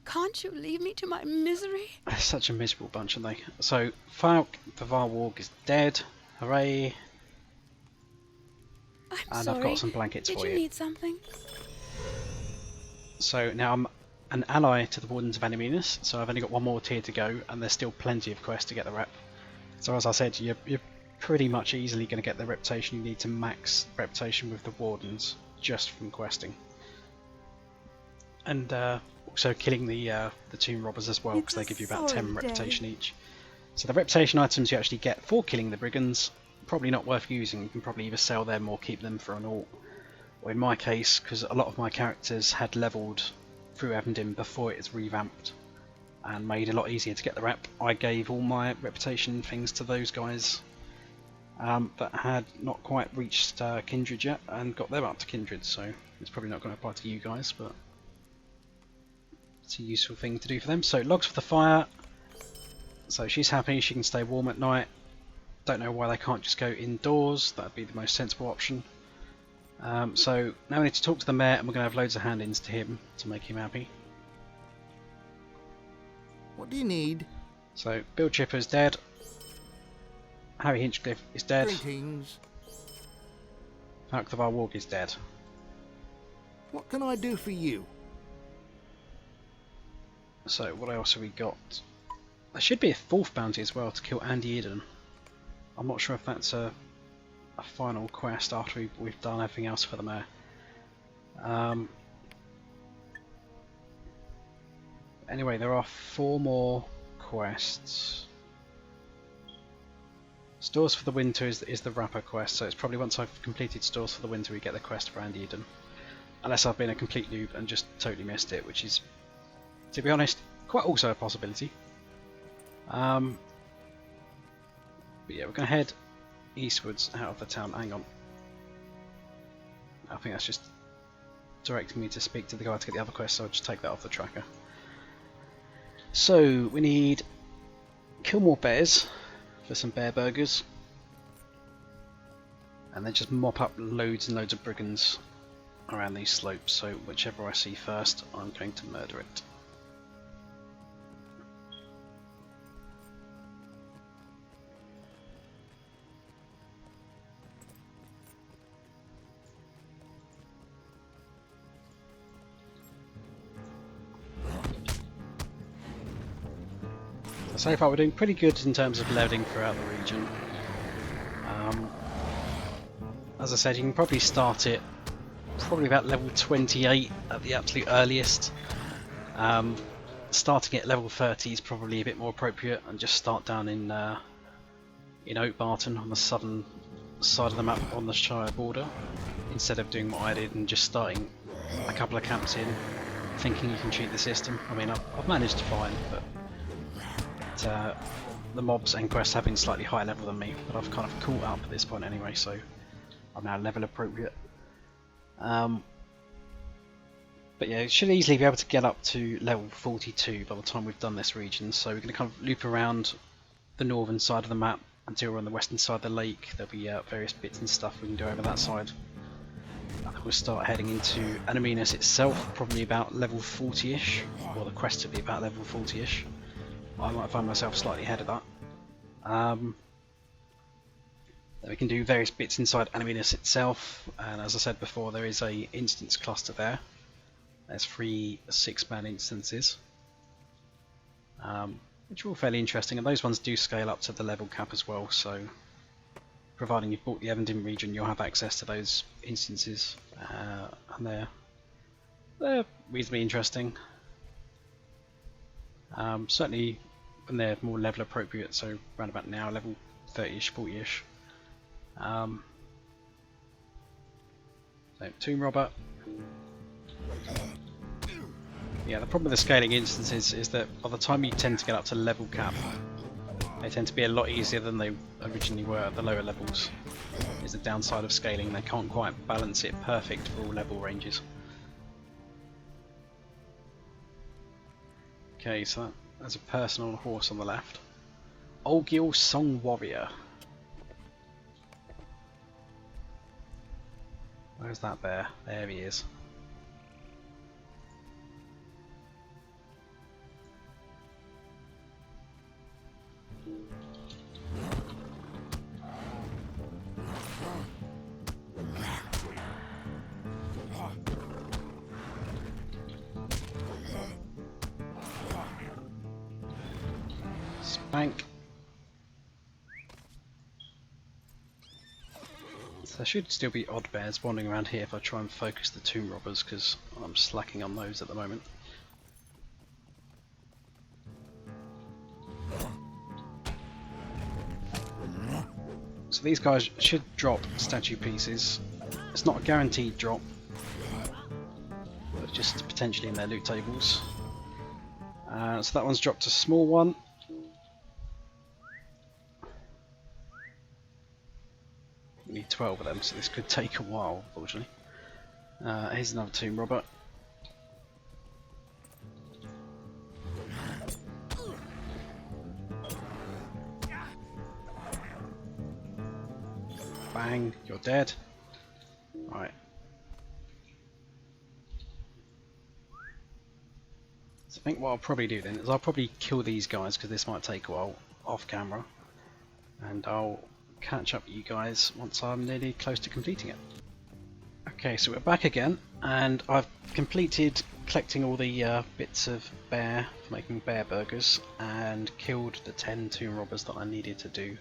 Can't you leave me to my misery? They're such a miserable bunch, aren't they? So, Falk, the Varwarg, is dead. Hooray. I'm And sorry. I've got some blankets Did for you you. need something? So now I'm an ally to the Wardens of Animinus, so I've only got one more tier to go, and there's still plenty of quests to get the rep. So as I said, you're pretty much easily going to get the reputation you need to max reputation with the Wardens just from questing. And also killing the tomb robbers as well, because they give you about 10 reputation each. So the reputation items you actually get for killing the brigands, probably not worth using. You can probably either sell them or keep them for an alt. Or in my case, because a lot of my characters had levelled through Evendim before it was revamped and made a lot easier to get the rep, I gave all my reputation things to those guys that had not quite reached Kindred yet, and got them up to Kindred, so it's probably not going to apply to you guys, but it's a useful thing to do for them. So logs for the fire, so she's happy, she can stay warm at night. Don't know why they can't just go indoors, that would be the most sensible option. So now we need to talk to the mayor, and we're going to have loads of hand-ins to him to make him happy. What do you need? So Bill Chipper's dead. Harry Hinchcliffe is dead. Greetings. Falk the Varwarg is dead. What can I do for you? So what else have we got? There should be a fourth bounty as well to kill Andy Eden. I'm not sure if that's a final quest after we've done everything else for the mayor. Anyway, there are 4 more quests. Stores for the Winter is the Rapper quest, so it's probably once I've completed Stores for the Winter we get the quest for Andy Eden. Unless I've been a complete noob and just totally missed it, which is, to be honest, quite also a possibility. But yeah, we're going to head eastwards out of the town. Hang on. I think that's just directing me to speak to the guy to get the other quest, so I'll just take that off the tracker. So, we need kill more bears for some bear burgers, and then just mop up loads and loads of brigands around these slopes, so whichever I see first, I'm going to murder it. So far we're doing pretty good in terms of leveling throughout the region. As I said, you can probably start it probably about level 28 at the absolute earliest. Starting at level 30 is probably a bit more appropriate, and just start down in Oak Barton on the southern side of the map on the Shire border, instead of doing what I did and just starting a couple of camps in, thinking you can cheat the system. I mean, I've managed fine, but the mobs and quests have been slightly higher level than me, but I've kind of caught up at this point anyway, so I'm now level appropriate. But yeah, it should easily be able to get up to level 42 by the time we've done this region, so we're going to kind of loop around the northern side of the map until we're on the western side of the lake. There'll be various bits and stuff we can do over that side. I think we'll start heading into Animinus itself, probably about level 40-ish, or the quest will be about level 40-ish. I might find myself slightly ahead of that. Then we can do various bits inside Animinus itself, and as I said before, there is a instance cluster there. There's 3 6-man instances, which are all fairly interesting, and those ones do scale up to the level cap as well, so providing you've bought the Evendim region, you'll have access to those instances, and they're reasonably interesting. Certainly when they're more level appropriate, so around about now, level 30-ish, 40-ish. So, Tomb Robber. Yeah, the problem with the scaling instances is that by the time you tend to get up to level cap, they tend to be a lot easier than they originally were at the lower levels. Is the downside of scaling, they can't quite balance it perfect for all level ranges. Okay, so there's a person on a horse on the left. Olgil Song Warrior. Where's that bear? There he is. Bank. So there should still be odd bears wandering around here if I try and focus the tomb robbers, because I'm slacking on those at the moment. So these guys should drop statue pieces. It's not a guaranteed drop, but just potentially in their loot tables. So that one's dropped a small one. We need 12 of them, so this could take a while, unfortunately. Here's another tomb robber. Bang, you're dead. Right. So I think what I'll probably do then is I'll probably kill these guys, because this might take a while off camera, and I'll catch up with you guys once I'm nearly close to completing it. Okay, so we're back again, and I've completed collecting all the bits of bear for making bear burgers, and killed the 10 tomb robbers that I needed to do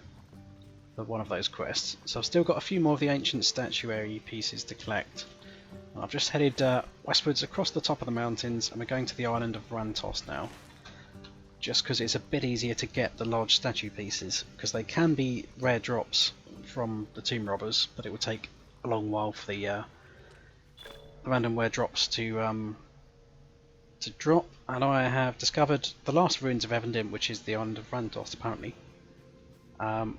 for one of those quests. So I've still got a few more of the ancient statuary pieces to collect. I've just headed westwards across the top of the mountains, and we're going to the island of Rantost now. Just because it's a bit easier to get the large statue pieces, because they can be rare drops from the tomb robbers, but it would take a long while for the random rare drops to drop. And I have discovered the last ruins of Evendim, which is the island of Rantost apparently. And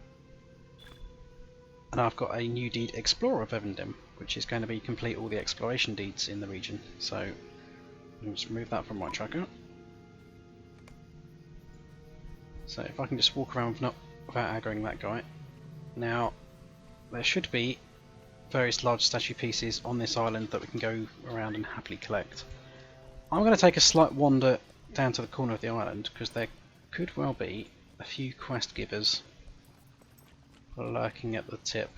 I've got a new deed, Explorer of Evendim, which is going to be complete all the exploration deeds in the region. So I'll just remove that from my tracker. So if I can just walk around without aggroing that guy. Now, there should be various large statue pieces on this island that we can go around and happily collect. I'm going to take a slight wander down to the corner of the island, because there could well be a few quest givers lurking at the tip.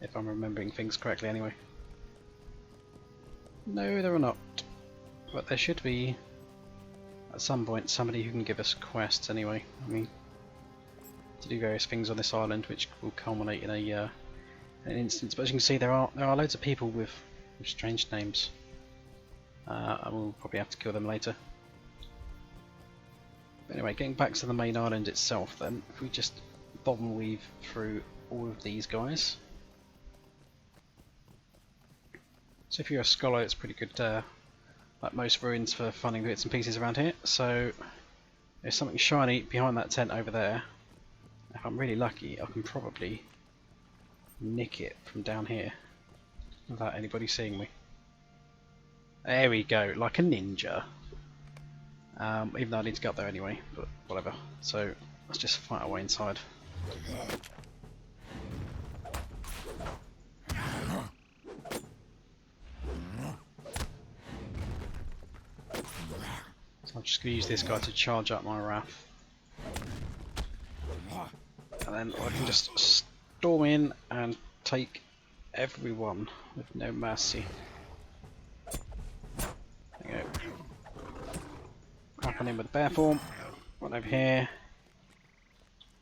If I'm remembering things correctly anyway. No, there are not. But there should be, at some point, somebody who can give us quests anyway. I mean, to do various things on this island, which will culminate in an instance. But as you can see, there are loads of people with strange names. And we'll probably have to kill them later. But anyway, getting back to the main island itself then, if we just bob and weave through all of these guys. So if you're a scholar, it's pretty good, like most ruins, for finding bits and pieces around here. So there's something shiny behind that tent over there. If I'm really lucky, I can probably nick it from down here without anybody seeing me. There we go, like a ninja. Even though I need to go up there anyway, but whatever. So let's just fight our way inside. So I'm just going to use this guy to charge up my wrath. And then I can just storm in and take everyone with no mercy. There we go. Crack on in with the bear form. One over here.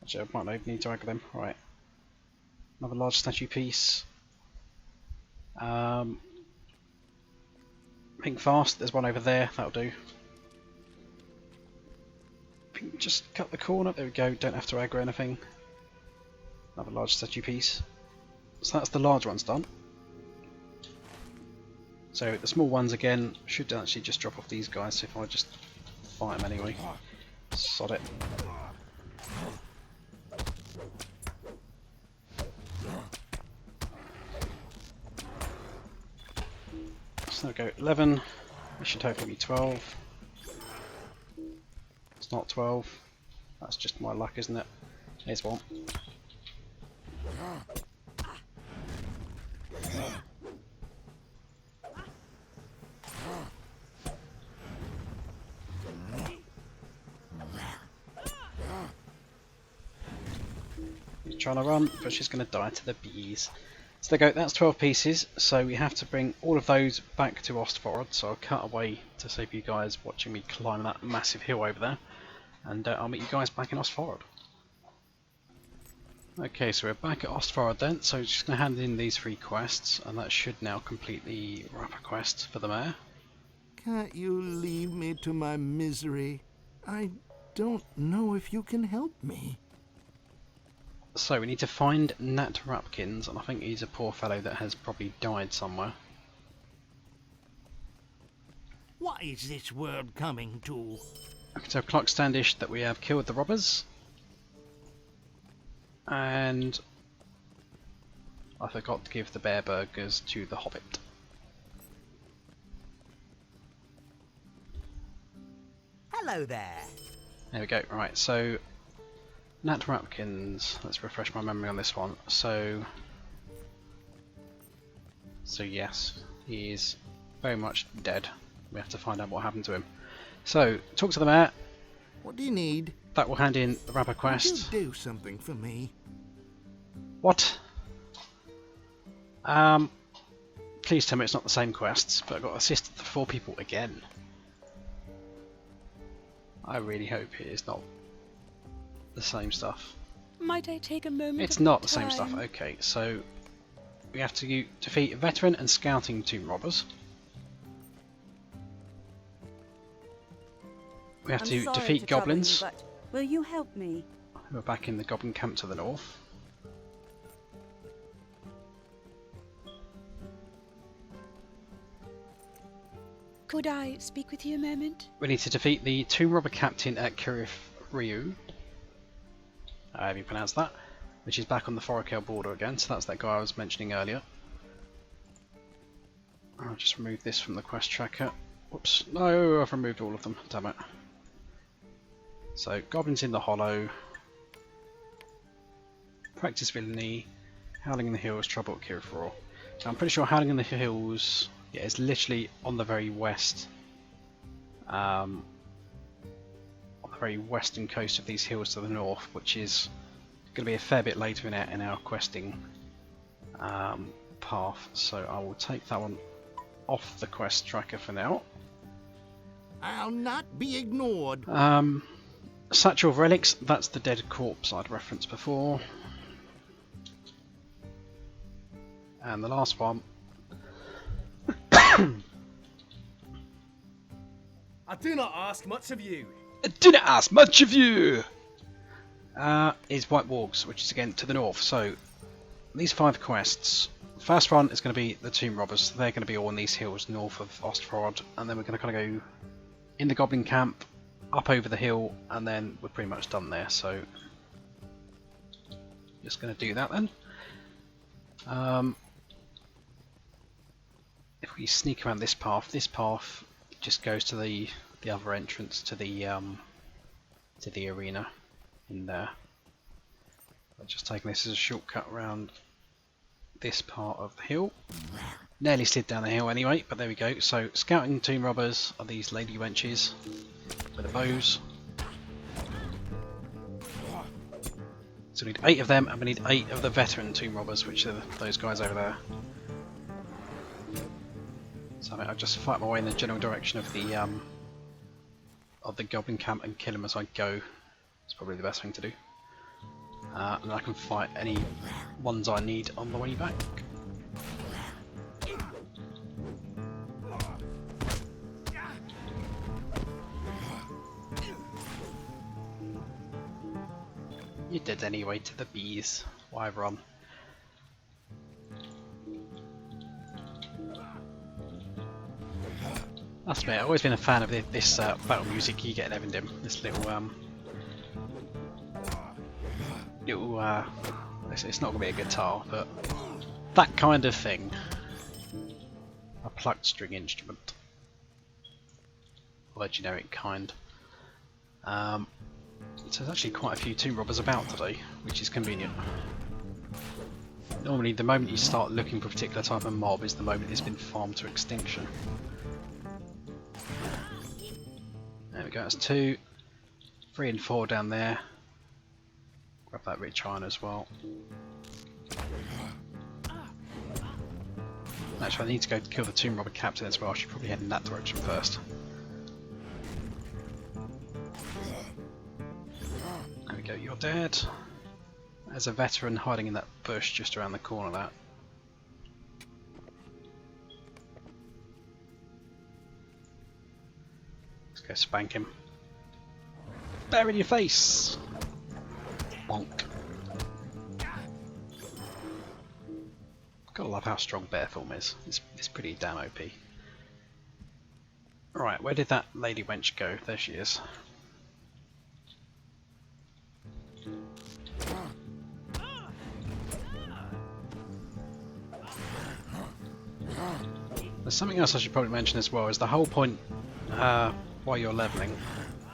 Actually, I might not need to aggro them. Right. Another large statue piece. Think fast, there's one over there, that'll do. Just cut the corner, there we go, don't have to aggro anything. Another large statue piece. So that's the large ones done. So the small ones again should actually just drop off these guys if I just fight them anyway. Sod it. So there we go, 11. It should hopefully be 12. It's not 12. That's just my luck, isn't it? Here's one. He's trying to run, but she's going to die to the bees. So there you go, that's 12 pieces, so we have to bring all of those back to Ost Forod, so I'll cut away to save you guys watching me climb that massive hill over there, and I'll meet you guys back in Ost Forod. Okay, so we're back at Ost Forod then, so just going to hand in these 3 quests, and that should now complete the wrapper quest for the mayor. Can't you leave me to my misery? I don't know if you can help me. So we need to find Nat Rapkins, and I think he's a poor fellow that has probably died somewhere. What is this world coming to? Okay, so Clark Standish that we have killed the robbers. And I forgot to give the bear burgers to the Hobbit. Hello there. There we go, right, so Nat Rapkins, let's refresh my memory on this one. So yes, he is very much dead. We have to find out what happened to him. So, talk to the mayor. What do you need? That will hand in the wrapper quest. Would you do something for me? What? Please tell me it's not the same quests, but I've got to assist the 4 people again. I really hope it is not the same stuff. Might I take a moment? It's of not your the same stuff. time? Okay, so we have to defeat veteran and scouting tomb robbers. We have I'm to sorry defeat to trouble you, goblins but will you help me? who are back in the goblin camp to the north. Could I speak with you a moment? We need to defeat the tomb robber captain at Kirith Ryu. However you pronounce that, which is back on the Forocale border again, so that's that guy I was mentioning earlier. I'll just remove this from the quest tracker. Whoops, no, I've removed all of them, damn it. So, goblins in the hollow, practice villainy, howling in the hills, trouble at Kirith Ryu. So I'm pretty sure howling in the hills, yeah, is literally on the very west, on the very western coast of these hills to the north, which is going to be a fair bit later in our questing path. So I will take that one off the quest tracker for now. I'll not be ignored. Satchel of Relics, that's the dead corpse I'd referenced before. And the last one. I do not ask much of you. I didn't ask much of you! Is White Wargs, which is again to the north. So, these 5 quests. First one is going to be the tomb robbers. They're going to be all in these hills north of Ost Forod, and then we're going to kind of go in the goblin camp, up over the hill, and then we're pretty much done there. So, just going to do that then. If we sneak around this path just goes to the other entrance to the arena in there. I'm just taking this as a shortcut around this part of the hill. Nearly slid down the hill anyway, but there we go. So scouting tomb robbers are these lady wenches with the bows. So we need 8 of them, and we need 8 of the veteran tomb robbers, which are those guys over there. So I'll just fight my way in the general direction of the goblin camp and kill them as I go. It's probably the best thing to do. And I can fight any ones I need on the way back. You're dead anyway to the bees. Why run? That's me. I've always been a fan of this battle music you get in Evendim. This little it's not going to be a guitar, but that kind of thing. A plucked string instrument. Or a generic kind. So there's actually quite a few tomb robbers about today, which is convenient. Normally the moment you start looking for a particular type of mob is the moment it's been farmed to extinction. There we go, that's 2. 3 and 4 down there. Grab that rich iron as well. Actually, I need to go kill the tomb robber captain as well. I should probably head in that direction first. There we go, you're dead. There's a veteran hiding in that bush just around the corner of that. Let's go spank him. Bear in your face! Bonk. Gotta love how strong bear form is. It's pretty damn OP. Right, where did that lady wench go? There she is. There's something else I should probably mention as well, is the whole point while you're leveling,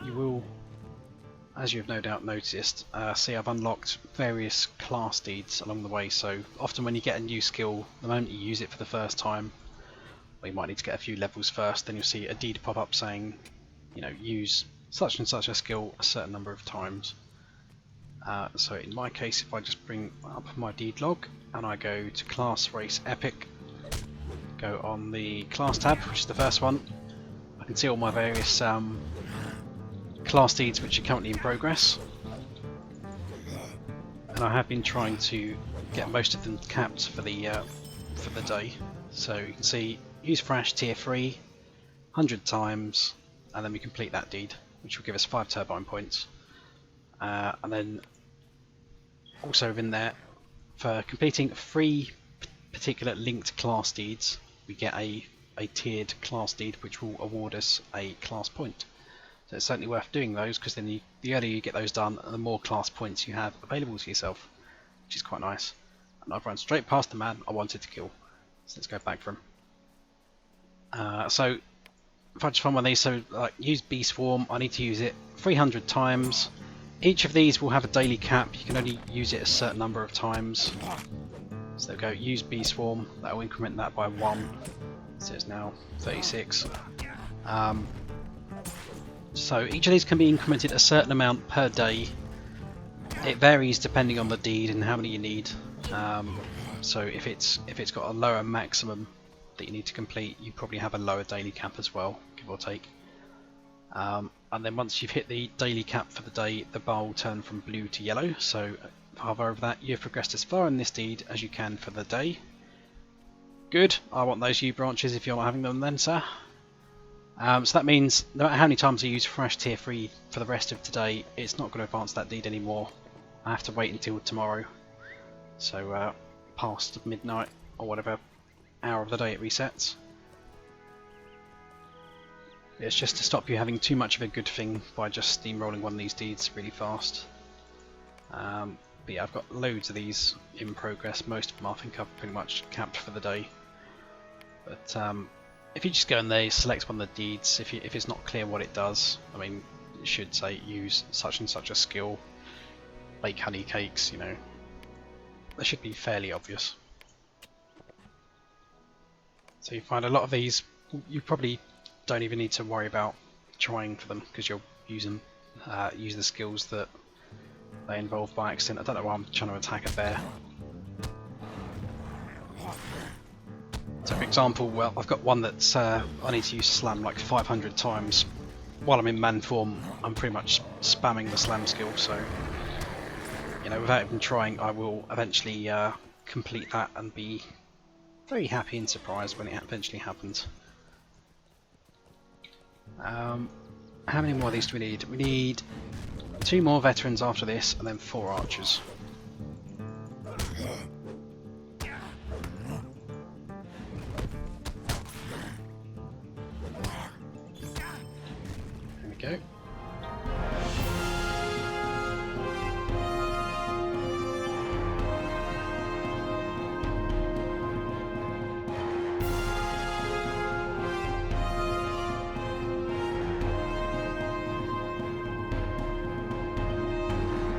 you will, as you've no doubt noticed, see I've unlocked various class deeds along the way, so often when you get a new skill, the moment you use it for the first time, or you might need to get a few levels first, then you'll see a deed pop up saying, you know, use such and such a skill a certain number of times. So in my case, if I just bring up my deed log and I go to class race epic, go on the class tab, which is the first one, I can see all my various class deeds which are currently in progress, and I have been trying to get most of them capped for the day. So you can see use Thrash tier 3 100 times, and then we complete that deed, which will give us 5 turbine points. And then also within there, for completing 3 particular linked class deeds, we get a tiered class deed which will award us a class point. So it's certainly worth doing those, because then the earlier you get those done, the more class points you have available to yourself, which is quite nice. And I've run straight past the man I wanted to kill, so let's go back for him. So if I just find one of these, so like use Bee Swarm, I need to use it 300 times. Each of these will have a daily cap, you can only use it a certain number of times. So there we go, use Bee Swarm, that will increment that by 1, so it's now 36. So each of these can be incremented a certain amount per day. It varies depending on the deed and how many you need. So if it's got a lower maximum that you need to complete, you probably have a lower daily cap as well, give or take. And then once you've hit the daily cap for the day, the bar will turn from blue to yellow. So if I hover over that, you've progressed as far in this deed as you can for the day. Good, I want those U branches if you're not having them then, sir. So that means no matter how many times I use Thrash tier 3 for the rest of today, it's not going to advance that deed anymore. I have to wait until tomorrow. So past midnight or whatever hour of the day it resets. It's just to stop you having too much of a good thing by just steamrolling one of these deeds really fast. But yeah, I've got loads of these in progress. Most of them I think I've pretty much capped for the day. But if you just go in there, select one of the deeds, if it's not clear what it does, I mean, it should say use such and such a skill, bake honey cakes, you know, they should be fairly obvious. So you find a lot of these, you probably don't even need to worry about trying for them, because you'll use the skills that they involve by accident. I don't know why I'm trying to attack a bear. So for example, well, I've got one that's I need to use slam like 500 times. While I'm in man form, I'm pretty much spamming the slam skill, so you know, without even trying, I will eventually complete that and be very happy and surprised when it eventually happens. How many more of these do we need? We need 2 more veterans after this, and then 4 archers.